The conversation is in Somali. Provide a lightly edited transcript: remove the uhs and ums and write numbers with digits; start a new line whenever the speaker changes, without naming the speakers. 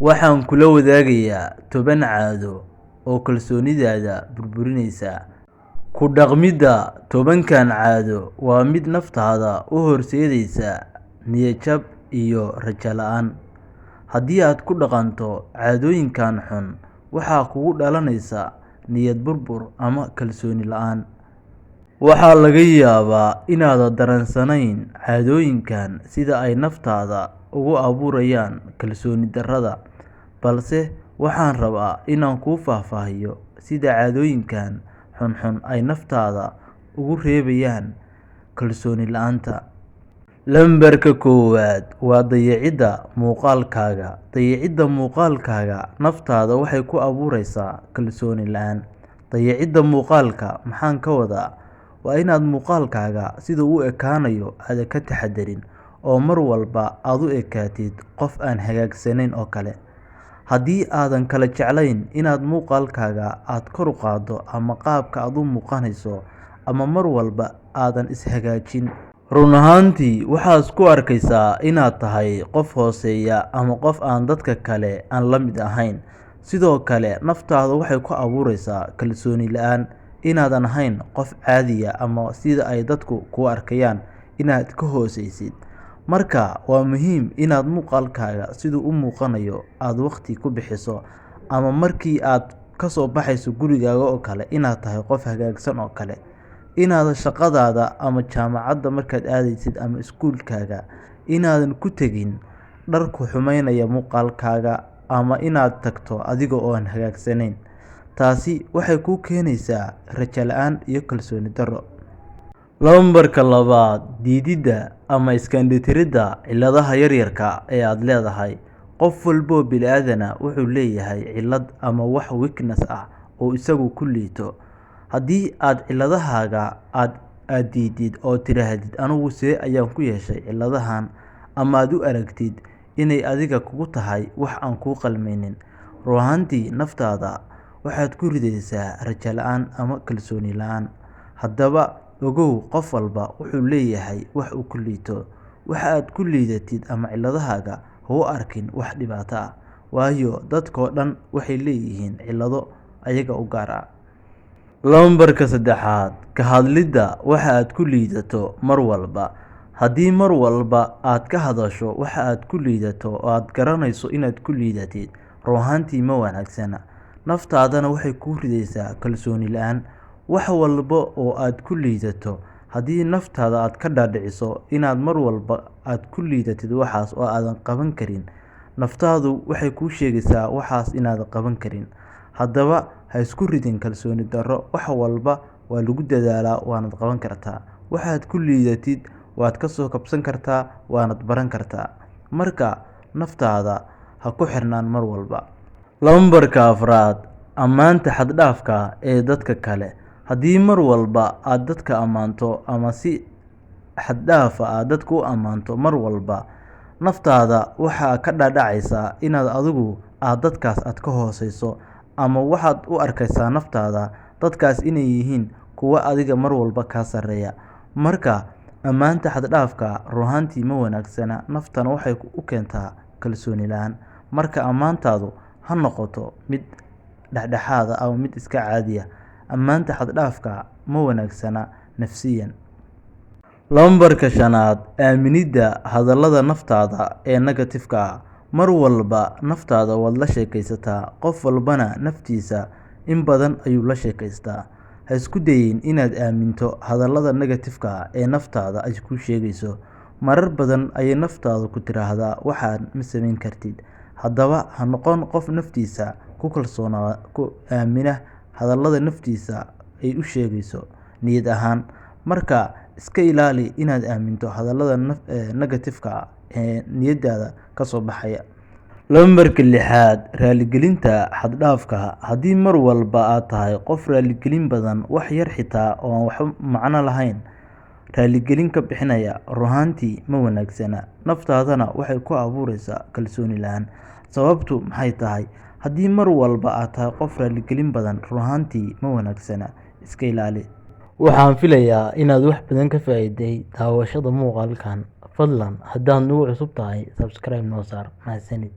Waxaan kula wadaagayaa 10 caado oo kalsoonidaada burburinaysa. Ku dhaqmidda 10kan caado waa mid naftaada u horseedaysa niyad-jab iyo rajo la'aan. Haddii aad ku dhaqanto caadooyinkan xun, waxaa kugu dhalanaysa niyad burbur ama kalsooni la'aan. Waxaa laga yaabaa inaadan dareensanayn caadooyinkan sida ay naftaada ugu abuurayaan kalsooni darrada, balse waxaan rabaa inaan kuu faahfaahiyo sida caadooyinkan xunxun ay naftaada ugu reebayaan kalsooni la'aanta. Lambarka koowaad waa dayacidda muuqaalkaaga. Dayacidda muuqaalkaaga naftaada waxay ku abuuraysaa kalsooni la'aan. Dayacidda muuqaalka maxaan ka wadaa? Waa inaad muuqaalkaaga sida uu ekaanayo aadan ka taxadarin, oo mar walba aad u ekaatid qof aan hagaagsanayn oo kale. Haddii aadan kala jeclayn inaad muuqaalkaaga aad kor u qaaddo ama qaabka aad u muuqanayso, ama mar walba aadan is-hagaajin, run ahaantii waxaad isku arkaysaa inaad tahay qof hooseeya ama qof aan dadka kale aan la mid ahayn. Sidoo kale, naftaada waxay ku abuuraysaa kalsooni la'aan inaadan ahayn qof caadiya ama sida ay dadku kuu arkayaan inaad ka hoosaysid. Marka waa muhiim inaad muuqaalkaaga siduu u muuqanayo aad waqti ku bixiso, ama markii aad ka soo baxayso gurigaaga oo kale inaad tahay qof hagaagsan oo kale. Inaadan shaqadaada ama jaamacadda markaad aadaysid ama iskuulkaaga inaadan ku tegin dhar ku xumeynaya muuqaalkaaga, ama inaad tagto adiga oo aan hagaagsanayn. Taasi waxay kuu keenaysaa rajo la'aan iyo kalsooni darro. Lambarka labaad, diididda ama iska-indhatiridda cilladaha yaryarka ee aad leedahay. Qof walba bini'aadana wuxuu leeyahay cillad ama wax weakness ah oo isagu ku liito. Haddii aad cilladahaaga aad diidid oo tidhaahdid anigu see ayaan ku yeeshay cilladahan, ama aad u aragtid inay adiga kugu tahay wax aan kuu qalmaynin, run ahaantii naftaada waxaad ku ridaysaa rajo la'aan ama kalsooni la'aan. Haddaba ogow, qof walba wuxuu leeyahay wax uu ku liito. Waxa aad ku liidatid ama cilladahaaga ha u arkin wax dhibaato ah, waayo dadkoo dhan waxay leeyihiin cillado ayaga u gaar ah. Lambarka saddexaad, ka hadlidda waxa aad ku liidato mar walba. Haddii mar walba aad ka hadasho waxa aad ku liidato oo aad garanayso inaad ku liidatid, run ahaantii ma wanaagsana. Naftaadana waxay kuu ridaysaa kalsooni la'aan. Wax walba oo aad ku liidato, haddii naftaada aad ka dhaadhiciso inaad mar walba aad ku liidatid waxaas oo aadan qaban karin, naftaadu waxay kuu sheegaysaa waxaas inaadan qaban karin. Haddaba ha isku ridin kalsooni darro. Wax walba waa lagu dadaalaa, waanaad qaban kartaa. Waxaad ku liidatid waad ka soo kabsan kartaa, waanaad baran kartaa. Marka naftaada ha ku xirnaan mar walba. Lambarka afraad, ammaanta xad-dhaafka ah ee dadka kale. Haddii mar walba aad dadka ammaanto ama si xad-dhaaf ah dadka u ammaanto mar walba, naftaada waxaa ka dhaadhacaysa inaad adigu dadkaas aad ka hooseyso, ama waxaad u arkaysaa naftaada dadkaas inay yihiin kuwa adiga mar walba kaa sarreeya. Marka ammaanta xad-dhaafka run ahaantii ma wanaagsana, naftana waxay u keentaa kalsooni la'aan. Marka ammaantaadu ha noqoto mid dhexdhexaad ah ama mid iska caadi ah. Ammaanta xad-dhaafka ma wanaagsana nafsiyan. Lambarka shanaad, aaminidda hadallada naftaada ee negative-ka ah. Mar walba naftaada waad la sheekaysataa, qof walbana naftiisa in badan ayuu la sheekaystaa. Ha isku dayin inaad aaminto hadallada negative-ka ah ee naftaada ay kuu sheegayso. Marar badan ayay naftaadu ku tiraahdaa waxaan ma samayn kartid. Haddaba ha noqon qof naftiisa ku aamina hadallada naftiisa ay u sheegayso niyad ahaan. Marka iska ilaali inaad aaminto hadallada negative-ka ah ee niyadaada ka soo baxaya. Lambarka lixaad, raaligelinta xad-dhaafka ah. Haddii mar walba aad tahay qof raaligelin badan, wax yar xitaa oo aan wax macno lahayn raaligelin ka bixinaya, run ahaantii ma wanaagsana. Naftaadana waxay ku abuuraysaa kalsooni la'aan. Sababtu maxay tahay? Haddii mar walba aad tahay qof raaligelin badan, run ahaantii ma wanaagsana. Iska ilaali. Waxaan filayaa inaad wax badan ka faa'iiday daawashada muuqaalkan. Fadlan, haddaad nagu cusub tahay, subscribe noo saar. Mahadsanid.